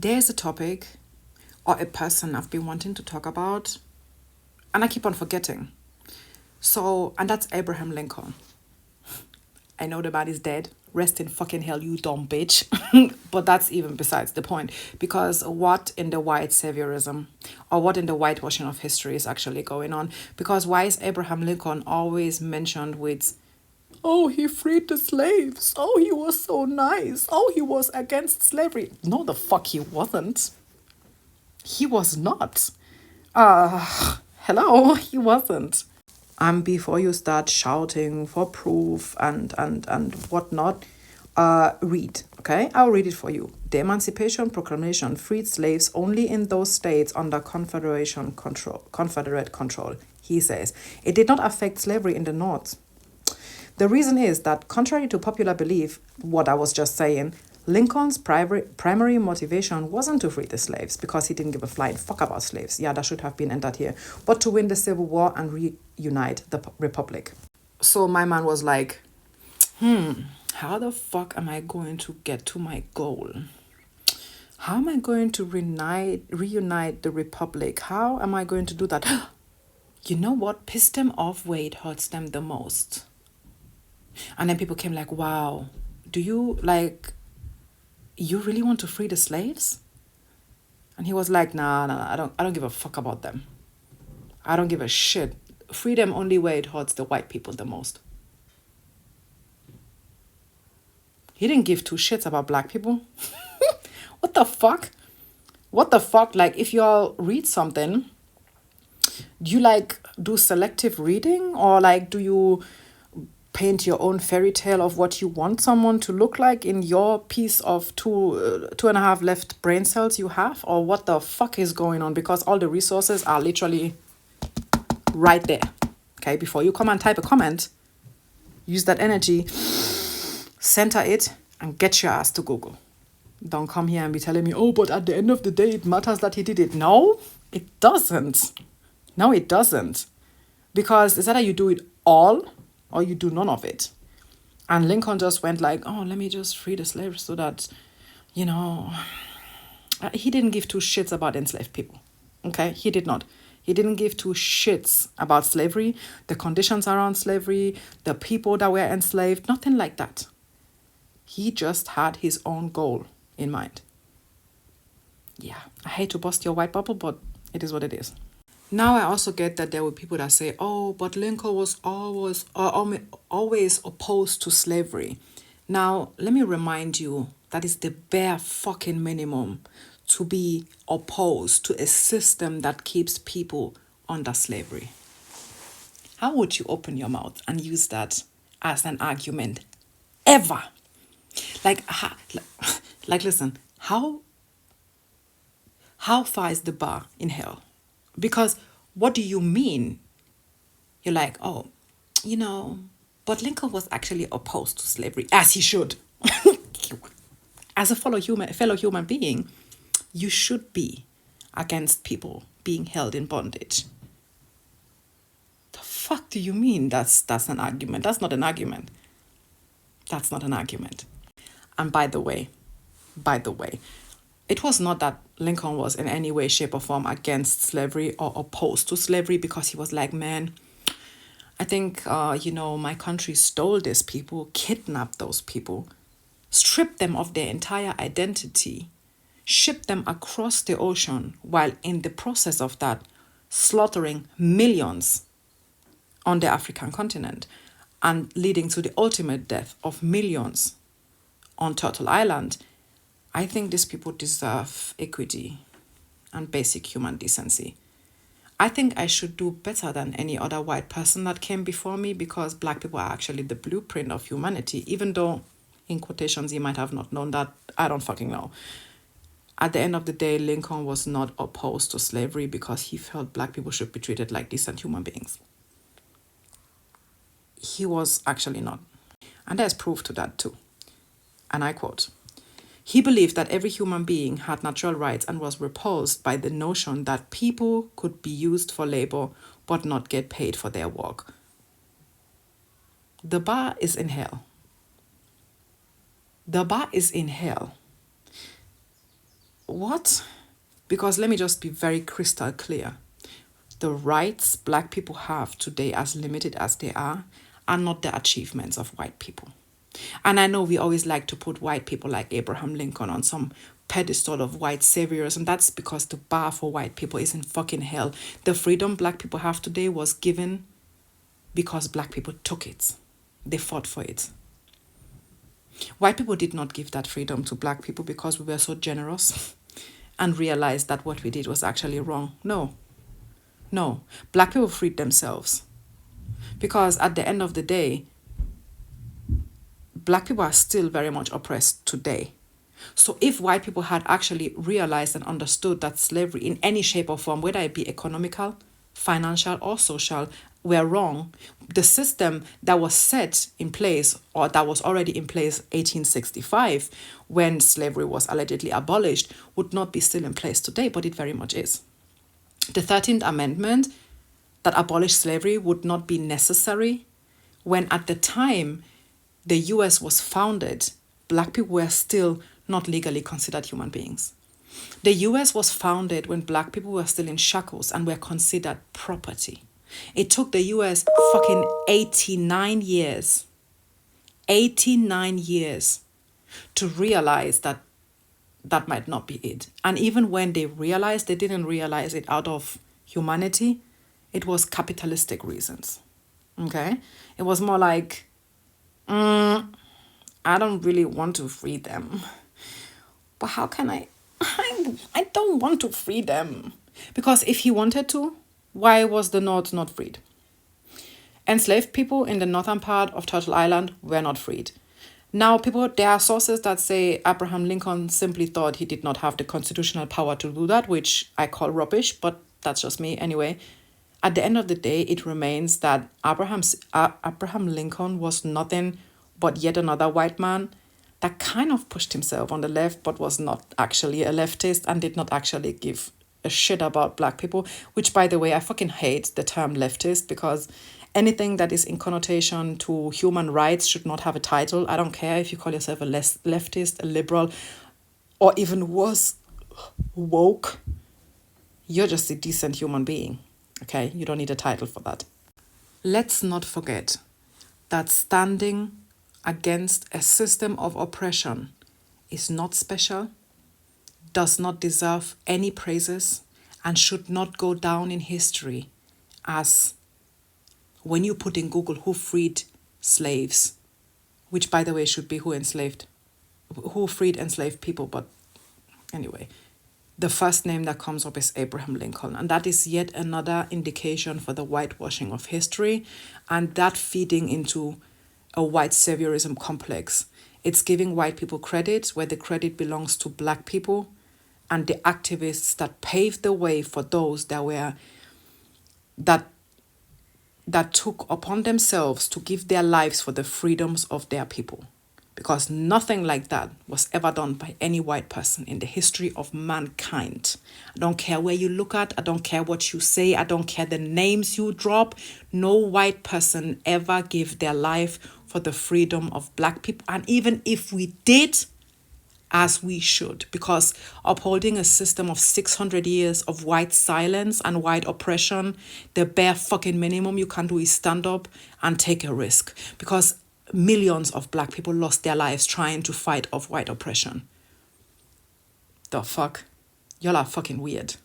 There's a topic or a person I've been wanting to talk about, and I keep on forgetting. So, and that's Abraham Lincoln. I know the man is dead. Rest in fucking hell, you dumb bitch. But that's even besides the point. Because what in the white saviorism or what in the whitewashing of history is actually going on? Because why is Abraham Lincoln always mentioned with, oh, he freed the slaves. Oh, he was so nice. Oh, he was against slavery. No, the fuck he wasn't. He was not. Hello, he wasn't. Before you start shouting for proof and whatnot, read, okay? I'll read it for you. The Emancipation Proclamation freed slaves only in those states under Confederate control, he says. It did not affect slavery in the North. The reason is that, contrary to popular belief, what I was just saying, Lincoln's primary motivation wasn't to free the slaves because he didn't give a flying fuck about slaves. Yeah, that should have been entered here. But to win the Civil War and reunite the Republic. So my man was like, how the fuck am I going to get to my goal? How am I going to reunite the Republic? How am I going to do that? You know what pissed them off? Wait, hurts them the most. And then people came like, wow, do you really want to free the slaves? And he was like, nah, I don't give a fuck about them. I don't give a shit. Free them only where it hurts the white people the most. He didn't give two shits about black people. What the fuck? What the fuck? Like, if y'all read something, do you do selective reading, or do you paint your own fairy tale of what you want someone to look like in your piece of two and a half left brain cells you have? Or what the fuck is going on? Because all the resources are literally right there. Okay, before you come and type a comment, use that energy, center it, and get your ass to Google. Don't come here and be telling me, oh, but at the end of the day, it matters that he did it. No, it doesn't. No, it doesn't. Because it's either you do it all or you do none of it. And Lincoln just went like, oh, let me just free the slaves so that, he didn't give two shits about enslaved people. Okay, he did not. He didn't give two shits about slavery, the conditions around slavery, the people that were enslaved, nothing like that. He just had his own goal in mind. Yeah, I hate to bust your white bubble, but it is what it is. Now I also get that there were people that say, oh, but Lincoln was always opposed to slavery. Now, let me remind you, that is the bare fucking minimum to be opposed to a system that keeps people under slavery. How would you open your mouth and use that as an argument ever? Listen, how far is the bar in hell? Because what do you mean? You're like, oh, but Lincoln was actually opposed to slavery, as he should. As a fellow human being, you should be against people being held in bondage. The fuck do you mean that's an argument? That's not an argument. That's not an argument. And by the way, it was not that Lincoln was in any way, shape, or form against slavery or opposed to slavery, because he was like, man, I think, my country stole these people, kidnapped those people, stripped them of their entire identity, shipped them across the ocean, while in the process of that, slaughtering millions on the African continent and leading to the ultimate death of millions on Turtle Island. I think these people deserve equity and basic human decency. I think I should do better than any other white person that came before me, because black people are actually the blueprint of humanity, even though, in quotations, you might have not known that. I don't fucking know. At the end of the day, Lincoln was not opposed to slavery because he felt black people should be treated like decent human beings. He was actually not. And there's proof to that too. And I quote, he believed that every human being had natural rights and was repulsed by the notion that people could be used for labor but not get paid for their work. The bar is in hell. The bar is in hell. What? Because let me just be very crystal clear. The rights black people have today, as limited as they are not the achievements of white people. And I know we always like to put white people like Abraham Lincoln on some pedestal of white saviors, and that's because the bar for white people is in fucking hell. The freedom black people have today was given because black people took it. They fought for it. White people did not give that freedom to black people because we were so generous and realized that what we did was actually wrong. No. Black people freed themselves. Because at the end of the day, black people are still very much oppressed today. So if white people had actually realized and understood that slavery in any shape or form, whether it be economical, financial, or social, were wrong, the system that was set in place, or that was already in place 1865, when slavery was allegedly abolished, would not be still in place today, but it very much is. The 13th Amendment that abolished slavery would not be necessary when at the time the US was founded, black people were still not legally considered human beings. The US was founded when black people were still in shackles and were considered property. It took the US fucking 89 years to realize that that might not be it. And even when they realized, they didn't realize it out of humanity. It was capitalistic reasons. Okay? It was more like, I don't really want to free them. But how can I don't want to free them. Because if he wanted to, why was the North not freed? Enslaved people in the northern part of Turtle Island were not freed. Now, there are sources that say Abraham Lincoln simply thought he did not have the constitutional power to do that, which I call rubbish, but that's just me anyway. At the end of the day, it remains that Abraham Lincoln was nothing but yet another white man that kind of pushed himself on the left, but was not actually a leftist and did not actually give a shit about black people, which, by the way, I fucking hate the term leftist, because anything that is in connotation to human rights should not have a title. I don't care if you call yourself a leftist, a liberal, or even worse, woke. You're just a decent human being, okay? You don't need a title for that. Let's not forget that standing against a system of oppression is not special, does not deserve any praises, and should not go down in history as, when you put in Google who freed slaves, which, by the way, should be who freed enslaved people, but anyway, the first name that comes up is Abraham Lincoln. And that is yet another indication for the whitewashing of history and that feeding into a white saviorism complex. It's giving white people credit where the credit belongs to black people and the activists that paved the way for those that took upon themselves to give their lives for the freedoms of their people. Because nothing like that was ever done by any white person in the history of mankind. I don't care where you look at. I don't care what you say. I don't care the names you drop. No white person ever gave their life for the freedom of black people. And even if we did, as we should, because upholding a system of 600 years of white silence and white oppression, the bare fucking minimum you can do is stand up and take a risk. Because millions of black people lost their lives trying to fight off white oppression. The fuck? Y'all are fucking weird.